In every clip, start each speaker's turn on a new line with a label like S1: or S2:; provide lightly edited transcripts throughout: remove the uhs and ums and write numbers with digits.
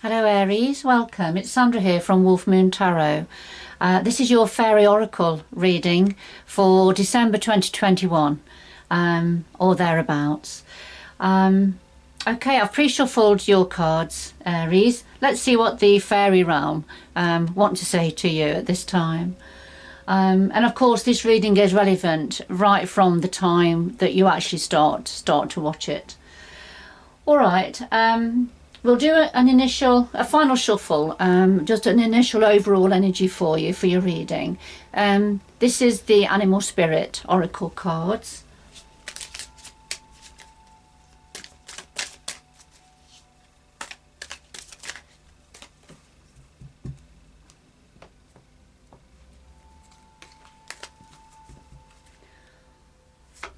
S1: Hello Aries, welcome. It's Sandra here from Wolf Moon Tarot. This is your Fairy Oracle reading for December 2021, or thereabouts. Okay, I've pre-shuffled your cards, Aries. Let's see what the Fairy Realm want to say to you at this time. And of course this reading is relevant right from the time that you actually start to watch it. Alright, we'll do a final shuffle, just an initial overall energy for you for your reading. This is the Animal Spirit Oracle cards.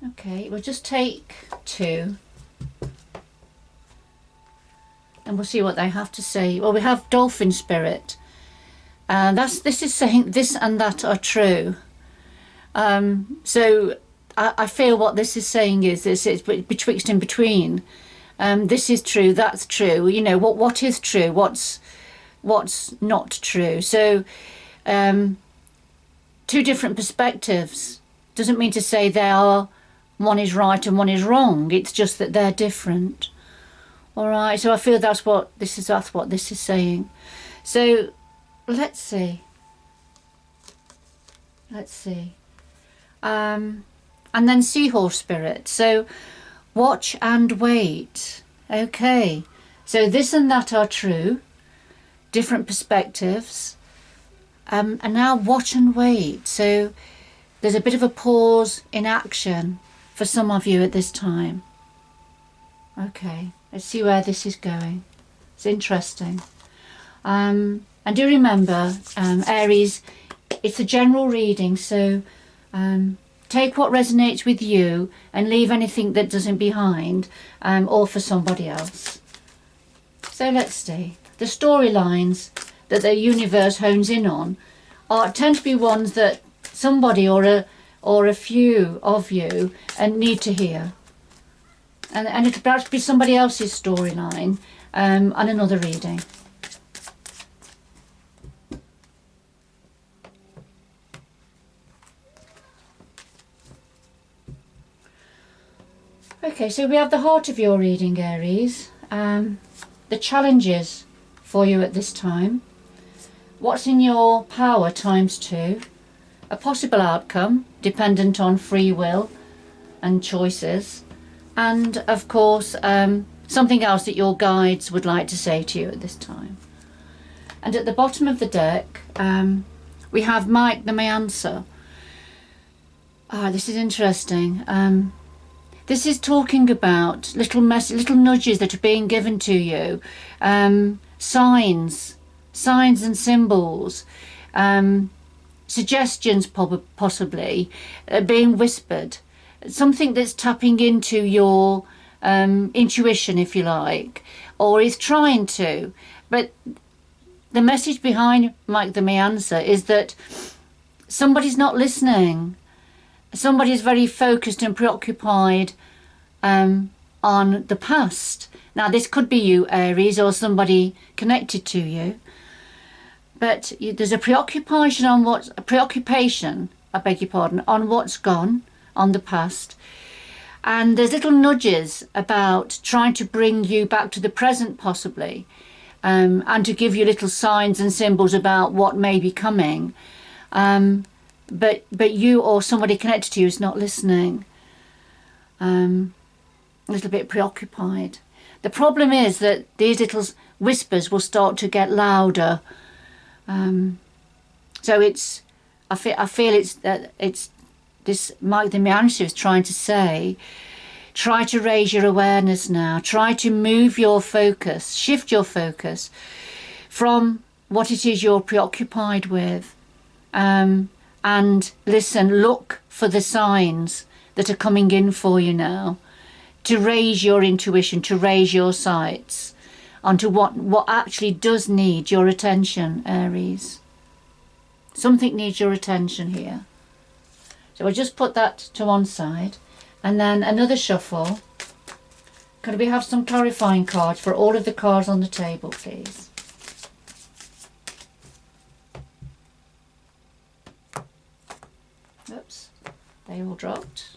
S1: Okay, we'll just take two. And we'll see what they have to say. Well, we have Dolphin Spirit. This is saying this and that are true. So I feel what this is saying is this is betwixt and between. This is true, that's true. You know, what is true, what's not true. So two different perspectives. Doesn't mean to say one is right and one is wrong. It's just that they're different. Alright, so I feel that's what this is saying. So let's see. And then Seahorse Spirit. So watch and wait. Okay, so this and that are true, different perspectives. And now watch and wait. So there's a bit of a pause in action for some of you at this time. Okay, let's see where this is going. It's interesting. And do remember, Aries, it's a general reading, so take what resonates with you and leave anything that doesn't behind, or for somebody else. So let's see. The storylines that the universe hones in on tend to be ones that somebody or a few of you need to hear. And it'll perhaps be somebody else's storyline on another reading. Okay, so we have the heart of your reading, Aries. The challenges for you at this time. What's in your power ×2. A possible outcome dependent on free will and choices. And of course something else that your guides would like to say to you at this time. And at the bottom of the deck we have Mike the Meancer. This is interesting. This is talking about little nudges that are being given to you, signs and symbols, suggestions possibly being whispered. Something that's tapping into your intuition, if you like, or is trying to. But the message behind Mike the Meancer is that somebody's not listening. Somebody's very focused and preoccupied on the past. Now, this could be you, Aries, or somebody connected to you. But there's a preoccupation on on what's gone, on the past, and there's little nudges about trying to bring you back to the present possibly, and to give you little signs and symbols about what may be coming, but you or somebody connected to you is not listening, a little bit preoccupied. The problem is that these little whispers will start to get louder, so I feel it's this Mike the Meancer is trying to say, try to raise your awareness now. Try to move your focus, shift your focus from what it is you're preoccupied with. And listen, look for the signs that are coming in for you now. To raise your intuition, to raise your sights onto what actually does need your attention, Aries. Something needs your attention here. So I'll just put that to one side, and then another shuffle. Could we have some clarifying cards for all of the cards on the table, please? Oops, they all dropped.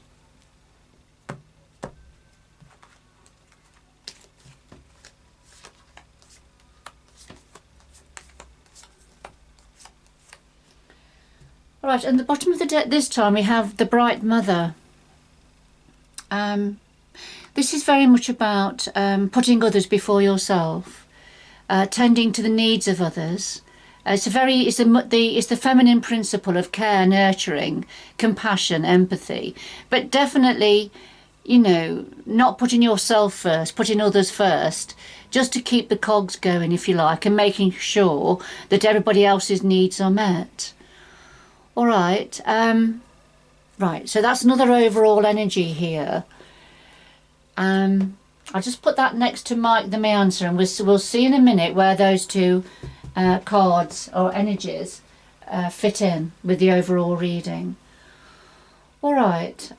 S1: Right, and the bottom of the deck this time we have the Bright Mother. This is very much about putting others before yourself, tending to the needs of others. It's the feminine principle of care, nurturing, compassion, empathy, but definitely, you know, not putting yourself first, putting others first, just to keep the cogs going, if you like, and making sure that everybody else's needs are met. All right, right, so that's another overall energy here. I'll just put that next to Mike the Meancer, and we'll see in a minute where those two cards or energies fit in with the overall reading. All right,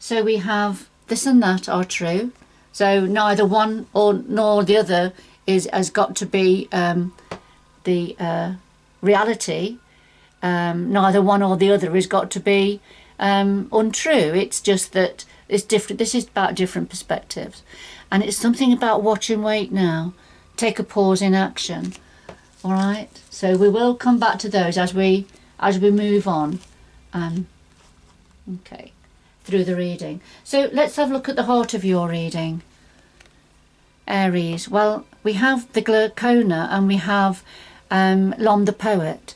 S1: so we have this and that are true. So neither one nor the other has got to be the reality. Neither one or the other has got to be untrue. It's just that it's different. This is about different perspectives, and it's something about watch and wait now. Take a pause in action. All right. So we will come back to those as we move on. Okay, through the reading. So let's have a look at the heart of your reading, Aries. Well, we have the Glaucona and we have Lom the Poet.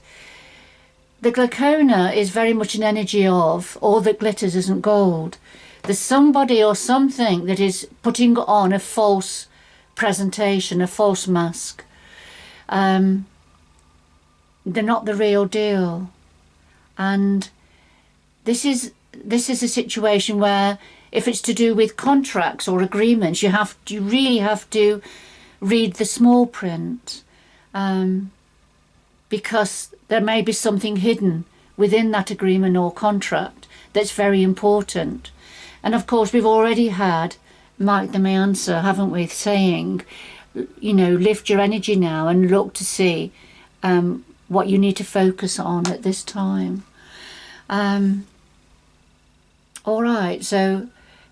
S1: The Glaucona is very much an energy of all that glitters isn't gold. There's somebody or something that is putting on a false presentation, a false mask. They're not the real deal. And this is a situation where if it's to do with contracts or agreements, you really have to read the small print, because there may be something hidden within that agreement or contract that's very important. And of course we've already had Mike the Meancer, haven't we, saying, you know, lift your energy now and look to see what you need to focus on at this time. All right, so,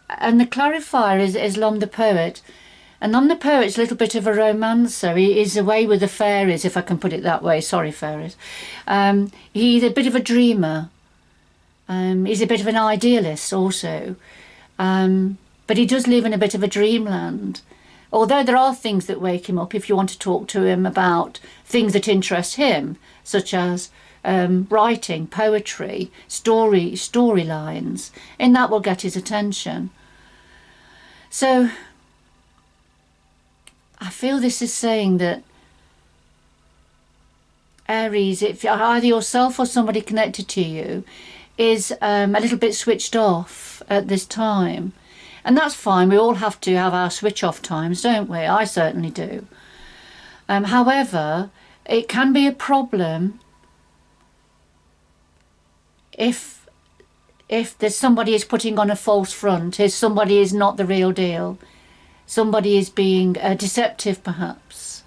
S1: and the clarifier is Lom the Poet. And Lom the Poet's a little bit of a romancer. He is away with the fairies, if I can put it that way. Sorry, fairies. He's a bit of a dreamer. He's a bit of an idealist also. But he does live in a bit of a dreamland. Although there are things that wake him up if you want to talk to him about things that interest him, such as writing, poetry, storylines, and that will get his attention. So I feel this is saying that Aries, if either yourself or somebody connected to you is a little bit switched off at this time, and that's fine. We all have to have our switch off times, don't we? I certainly do. However, it can be a problem if there's somebody is putting on a false front, if somebody is not the real deal, somebody is being deceptive perhaps,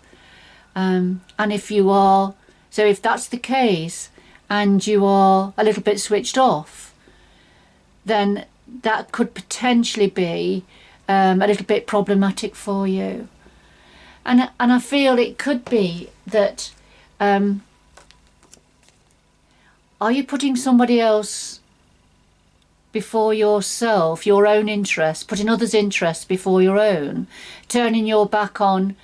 S1: and if you are, so if that's the case and you are a little bit switched off, then that could potentially be a little bit problematic for you. And I feel it could be that are you putting somebody else before yourself, your own interests, putting others' interests before your own, turning your back on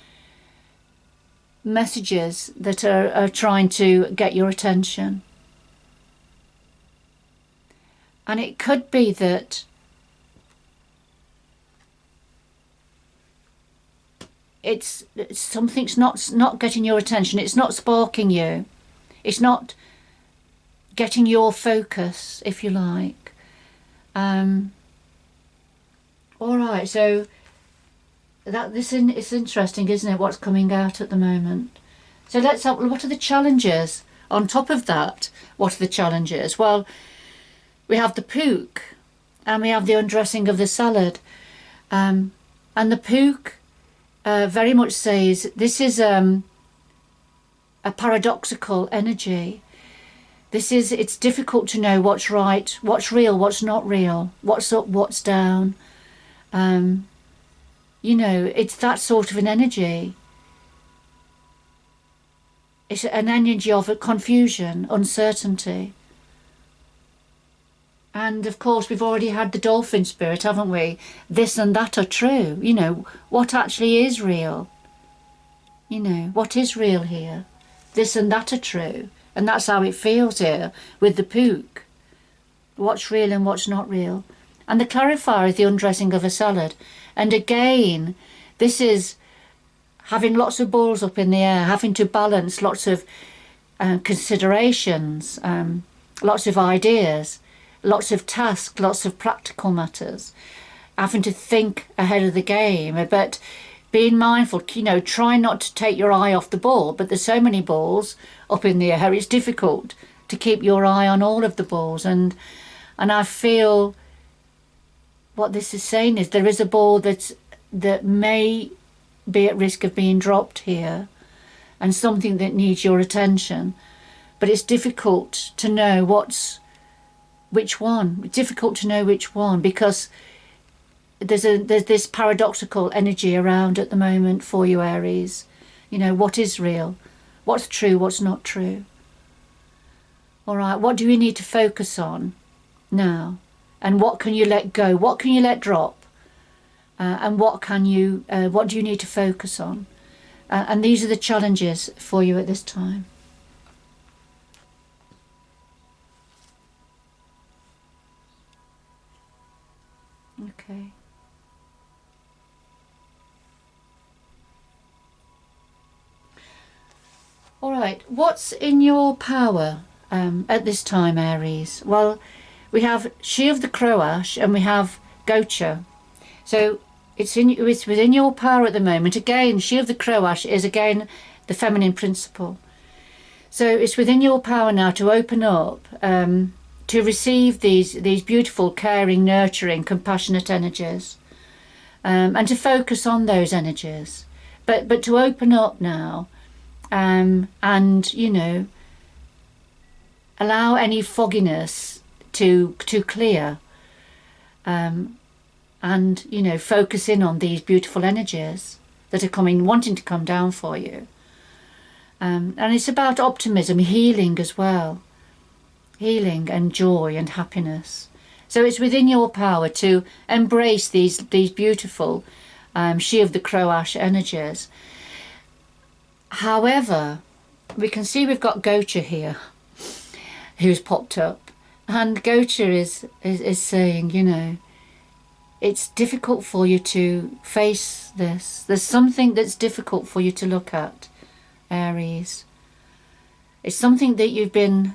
S1: messages that are trying to get your attention? And it could be that it's something's not getting your attention, it's not sparking you, it's not getting your focus, if you like. All right, so it's interesting, isn't it, what's coming out at the moment? So let's have, what are the challenges? On top of that, what are the challenges? Well, we have the pook and we have the undressing of the salad. And the pook very much says this is a paradoxical energy. it's difficult to know what's right, what's real, what's not real, what's up, what's down. You know, it's that sort of an energy. It's an energy of confusion, uncertainty. And of course, we've already had the dolphin spirit, haven't we? This and that are true. You know, what actually is real? You know, what is real here? This and that are true. And that's how it feels here with the pook. What's real and what's not real. And the clarifier is the undressing of a salad. And again, this is having lots of balls up in the air, having to balance lots of considerations, lots of ideas, lots of tasks, lots of practical matters, having to think ahead of the game, but being mindful, you know, try not to take your eye off the ball, but there's so many balls up in the air, it's difficult to keep your eye on all of the balls. And I feel what this is saying is there is a ball that may be at risk of being dropped here, and something that needs your attention, but it's difficult to know which one. It's difficult to know which one, because there's this paradoxical energy around at the moment for you, Aries. You know, what is real, what's true, what's not true. All right, what do you need to focus on now, and what can you let go, what can you let drop, and what do you need to focus on? And these are the challenges for you at this time. Okay. All right, what's in your power at this time, Aries? Well, we have She of the Croash and we have Gocha. So it's within your power at the moment. Again, She of the Croash is again the feminine principle. So it's within your power now to open up, to receive these beautiful, caring, nurturing, compassionate energies, and to focus on those energies. But to open up now, and you know, allow any fogginess to clear, and you know, focus in on these beautiful energies that are wanting to come down for you. And it's about optimism, healing as well, healing and joy and happiness. So it's within your power to embrace these beautiful She of the Croash energies. However, we can see we've got Gocha here, who's popped up, and Gocha is saying, you know, it's difficult for you to face this. There's something that's difficult for you to look at, Aries. It's something that you've been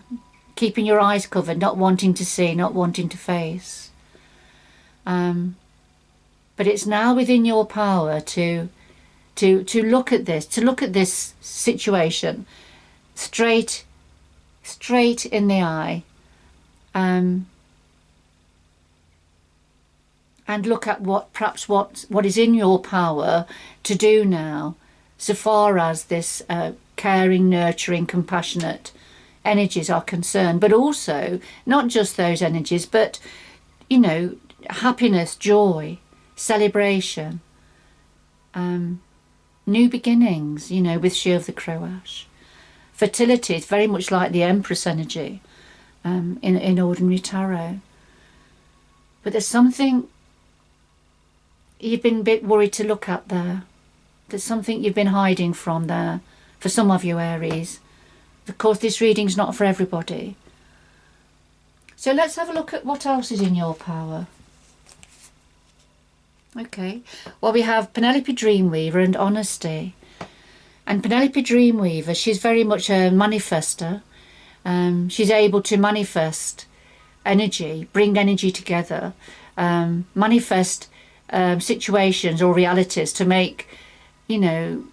S1: keeping your eyes covered, not wanting to see, not wanting to face. But it's now within your power to look at this situation straight in the eye, and look at what is in your power to do now, so far as this caring, nurturing, compassionate energies are concerned. But also not just those energies, but you know, happiness, joy, celebration, new beginnings, you know, with She of the Croash. Fertility is very much like the Empress energy in ordinary tarot. But there's something you've been a bit worried to look at there. There's something you've been hiding from there for some of you, Aries. Of course, this reading's not for everybody. So let's have a look at what else is in your power. Okay, well, we have Penelope Dreamweaver and Honesty. And Penelope Dreamweaver, she's very much a manifester. She's able to manifest energy, bring energy together, manifest situations or realities to make, you know,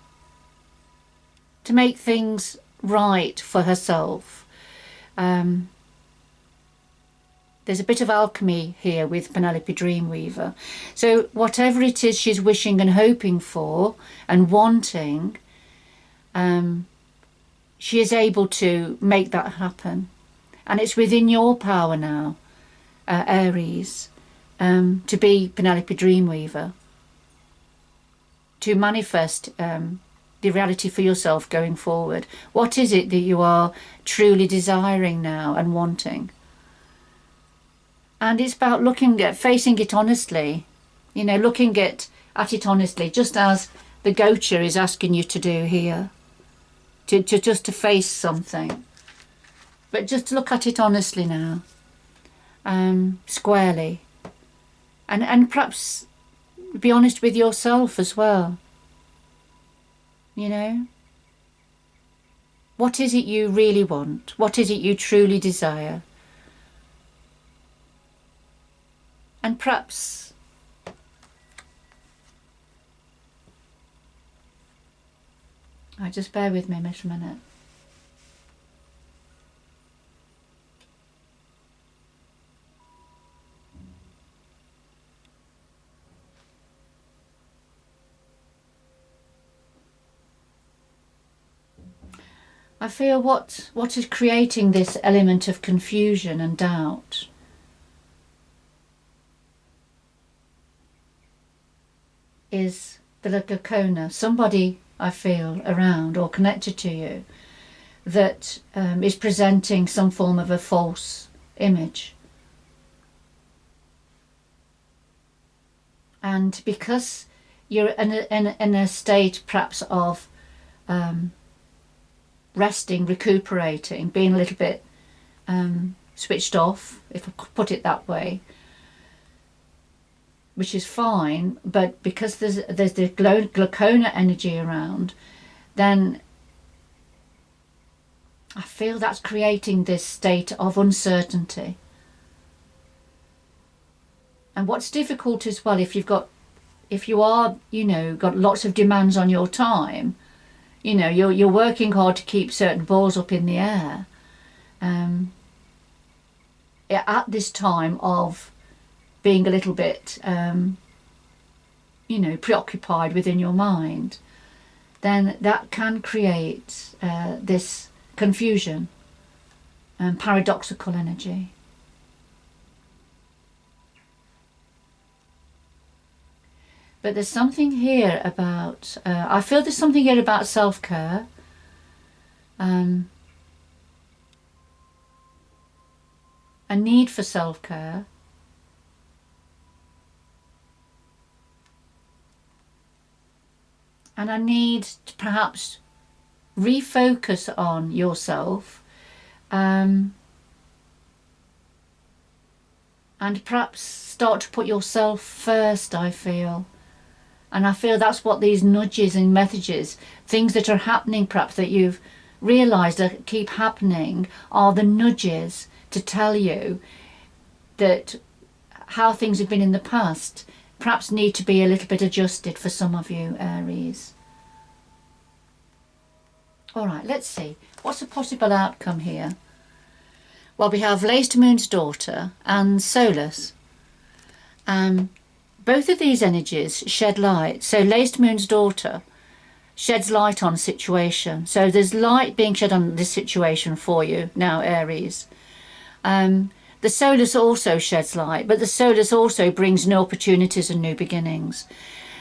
S1: to make things right for herself. There's a bit of alchemy here with Penelope Dreamweaver. So whatever it is she's wishing and hoping for and wanting, she is able to make that happen. And it's within your power now, Aries, to be Penelope Dreamweaver, to manifest the reality for yourself going forward. What is it that you are truly desiring now and wanting? And it's about facing it honestly, you know, looking at it honestly, just as the Gocha is asking you to do here, to face something. But just look at it honestly now, squarely, and perhaps be honest with yourself as well. You know, what is it you really want? What is it you truly desire? And perhaps just bear with me a minute. I feel what is creating this element of confusion and doubt is the Lacona, somebody I feel around or connected to you that is presenting some form of a false image. And because you're in a state perhaps of resting, recuperating, being a little bit switched off, if I could put it that way, which is fine, but because there's the Glaucona energy around, then I feel that's creating this state of uncertainty. And what's difficult as well, if you are, you know, got lots of demands on your time, you know, you're working hard to keep certain balls up in the air, at this time of being a little bit, you know, preoccupied within your mind, then that can create this confusion and paradoxical energy. But there's something here about, I feel there's something here about self-care. A need for self-care. And a need to perhaps refocus on yourself, and perhaps start to put yourself first, I feel. And I feel that's what these nudges and messages, things that are happening perhaps that you've realised that keep happening, are the nudges to tell you that how things have been in the past perhaps need to be a little bit adjusted for some of you, Aries. All right, let's see. What's a possible outcome here? Well, we have Laced Moon's Daughter and Solus. Both of these energies shed light. So Laced Moon's Daughter sheds light on a situation. So there's light being shed on this situation for you now, Aries. The Solus also sheds light, but the Solus also brings new opportunities and new beginnings.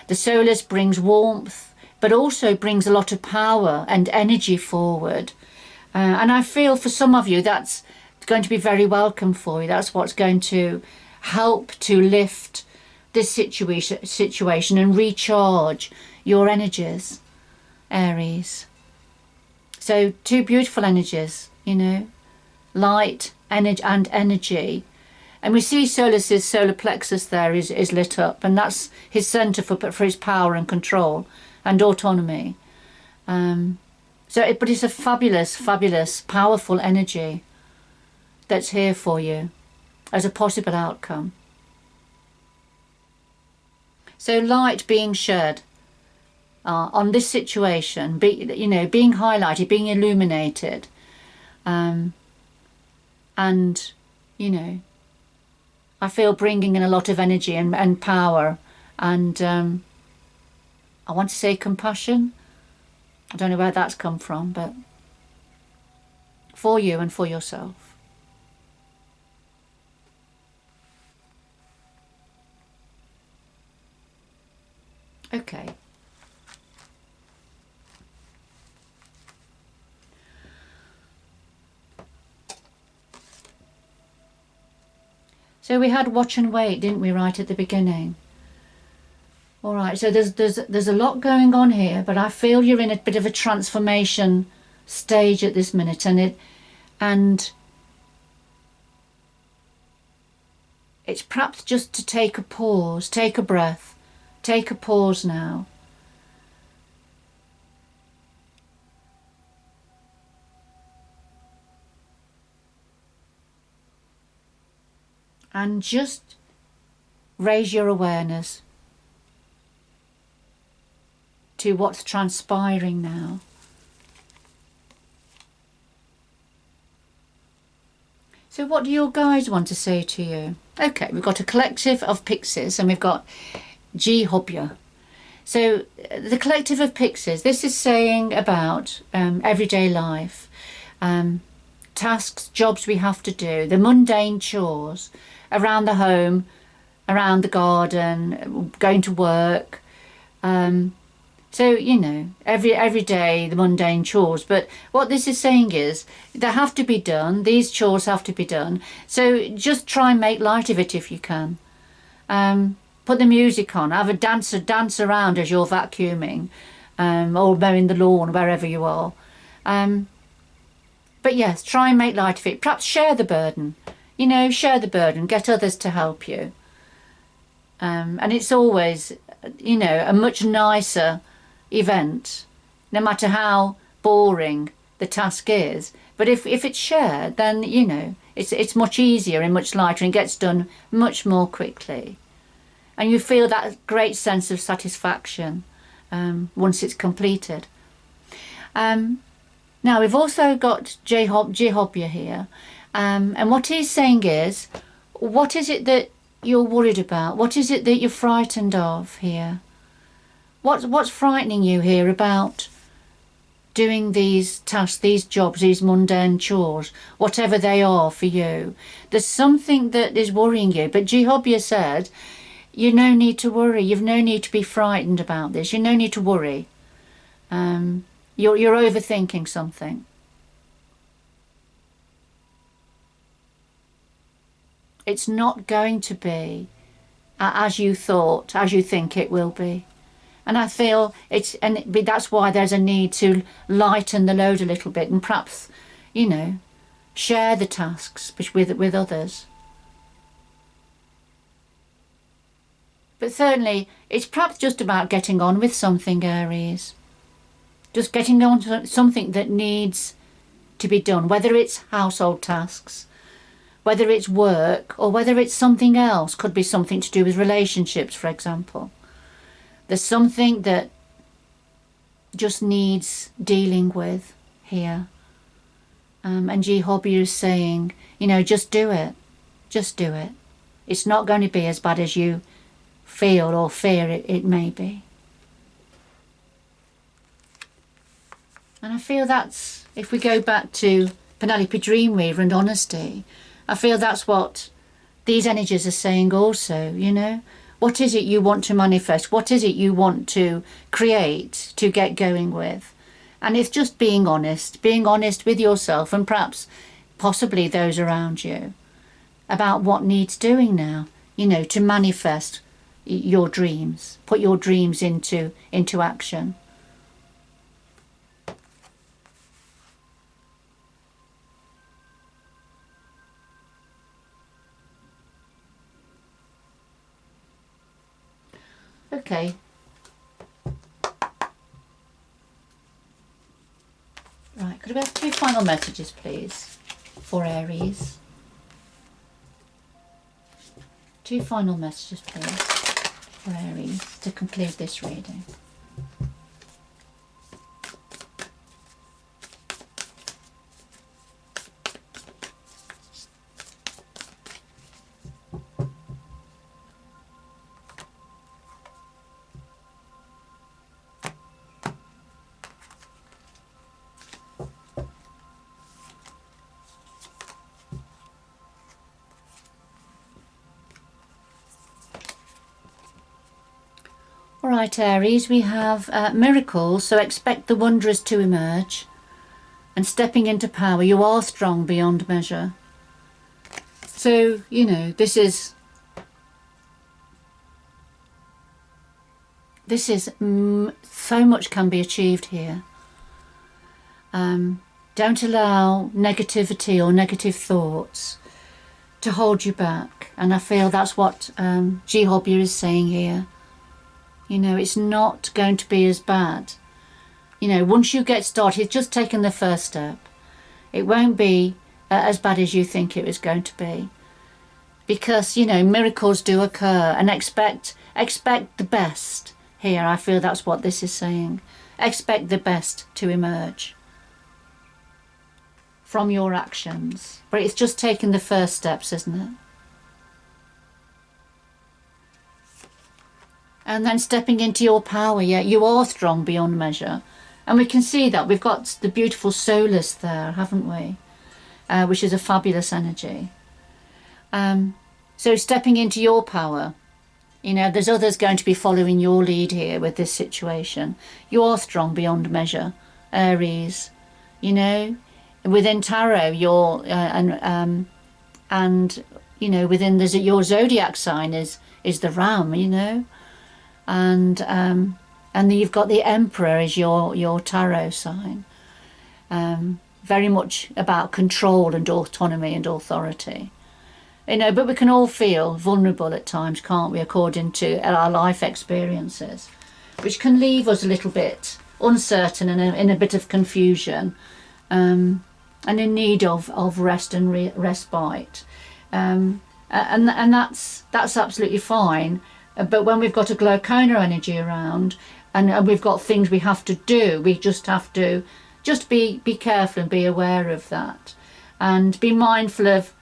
S1: The Solus brings warmth, but also brings a lot of power and energy forward. And I feel for some of you that's going to be very welcome for you. That's what's going to help to lift this situation and recharge your energies, Aries. So two beautiful energies, you know, light and energy. And we see Solus's solar plexus there is lit up, and that's his centre for his power and control and autonomy. But it's a fabulous, fabulous, powerful energy that's here for you as a possible outcome. So light being shed on this situation, you know, being highlighted, being illuminated, and you know, I feel bringing in a lot of energy and power, and I want to say compassion. I don't know where that's come from, but for you and for yourself. So we had watch and wait, didn't we, right at the beginning? All right, so there's a lot going on here, but I feel you're in a bit of a transformation stage at this minute, and it's perhaps just to take a pause, take a breath, take a pause now. And just raise your awareness to what's transpiring now. So what do your guides want to say to you? Okay, we've got a collective of pixies and we've got G-Hobya. So the collective of pixies, this is saying about everyday life, tasks, jobs we have to do, the mundane chores around the home, around the garden, going to work. So, you know, every day the mundane chores. But what this is saying is they have to be done. These chores have to be done. So just try and make light of it if you can. Put the music on. Have a dance around as you're vacuuming or mowing the lawn, wherever you are. But yes, try and make light of it. Perhaps share the burden. You know, share the burden. Get others to help you. And it's always, you know, a much nicer event, no matter how boring the task is. But if it's shared, then, you know, it's much easier and much lighter and gets done much more quickly. And you feel that great sense of satisfaction once it's completed. Now we've also got G-Hobya here, and what he's saying is, what is it that you're worried about? What is it that you're frightened of here? What's frightening you here about doing these tasks, these jobs, these mundane chores, whatever they are for you? There's something that is worrying you, but G-Hobya said, you no need to worry. You've no need to be frightened about this. You no need to worry. You're overthinking something. It's not going to be as you thought, as you think it will be. And I feel that's why there's a need to lighten the load a little bit and perhaps, you know, share the tasks with others. But thirdly, it's perhaps just about getting on with something, Aries. Just getting on to something that needs to be done, whether it's household tasks, whether it's work, or whether it's something else. Could be something to do with relationships, for example. There's something that just needs dealing with here. And G-Hobya is saying, you know, just do it. Just do it. It's not going to be as bad as you feel or fear it may be. And I feel that's, if we go back to Penelope Dreamweaver and honesty, I feel that's what these energies are saying also, you know. What is it you want to manifest? What is it you want to create, to get going with? And it's just being honest with yourself and perhaps possibly those around you about what needs doing now, you know, to manifest your dreams, put your dreams into action. Okay. Right, could we have 2 final messages, please, for Aries? 2 final messages, please, for Aries to conclude this reading. Alright Aries, we have miracles, so expect the wondrous to emerge. And stepping into power, you are strong beyond measure. So, you know, this is so much can be achieved here. Don't allow negativity or negative thoughts to hold you back. And I feel that's what G. Hobbyer is saying here. You know, it's not going to be as bad. You know, once you get started, just taking the first step, it won't be as bad as you think it was going to be. Because, you know, miracles do occur, and expect the best here. I feel that's what this is saying. Expect the best to emerge from your actions. But it's just taking the first steps, isn't it? And then stepping into your power. Yeah, you are strong beyond measure. And we can see that. We've got the beautiful Solus there, haven't we? Which is a fabulous energy. So stepping into your power. You know, there's others going to be following your lead here with this situation. You are strong beyond measure, Aries. You know, within tarot, you're and you know, within your zodiac sign is the Ram. You know, and then you've got the Emperor as your tarot sign. Very much about control and autonomy and authority. You know, but we can all feel vulnerable at times, can't we, according to our life experiences, which can leave us a little bit uncertain and in a bit of confusion, and in need of rest and respite. And that's absolutely fine. But when we've got a Glaucona energy around, and we've got things we have to do, we just have to be careful and be aware of that, and be mindful of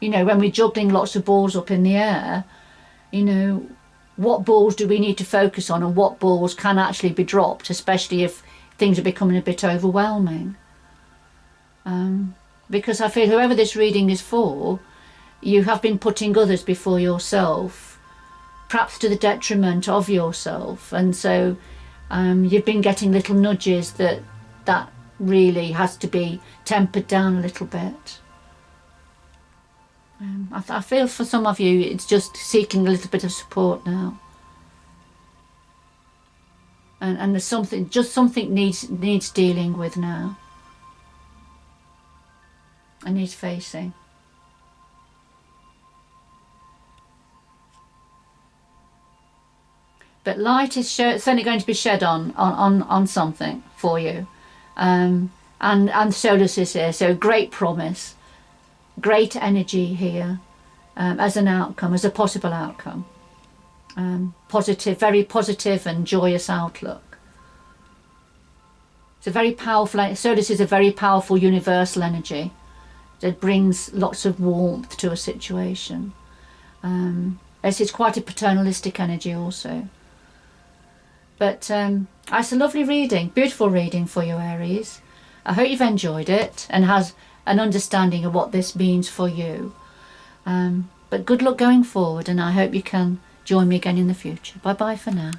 S1: you know, when we're juggling lots of balls up in the air, you know, what balls do we need to focus on, and what balls can actually be dropped, especially if things are becoming a bit overwhelming. Because I feel whoever this reading is for, you have been putting others before yourself, perhaps to the detriment of yourself, and so you've been getting little nudges that really has to be tempered down a little bit. I feel for some of you it's just seeking a little bit of support now, and there's something needs dealing with now, and needs facing. But light is certainly going to be shed on something for you, and Solus is here, so great promise. Great energy here as an outcome, as a possible outcome. Positive, very positive and joyous outlook. It's a very powerful, Solus is a very powerful universal energy that brings lots of warmth to a situation. It's quite a paternalistic energy also. But it's a lovely reading, beautiful reading for you, Aries. I hope you've enjoyed it and has an understanding of what this means for you. But good luck going forward, and I hope you can join me again in the future. Bye bye for now.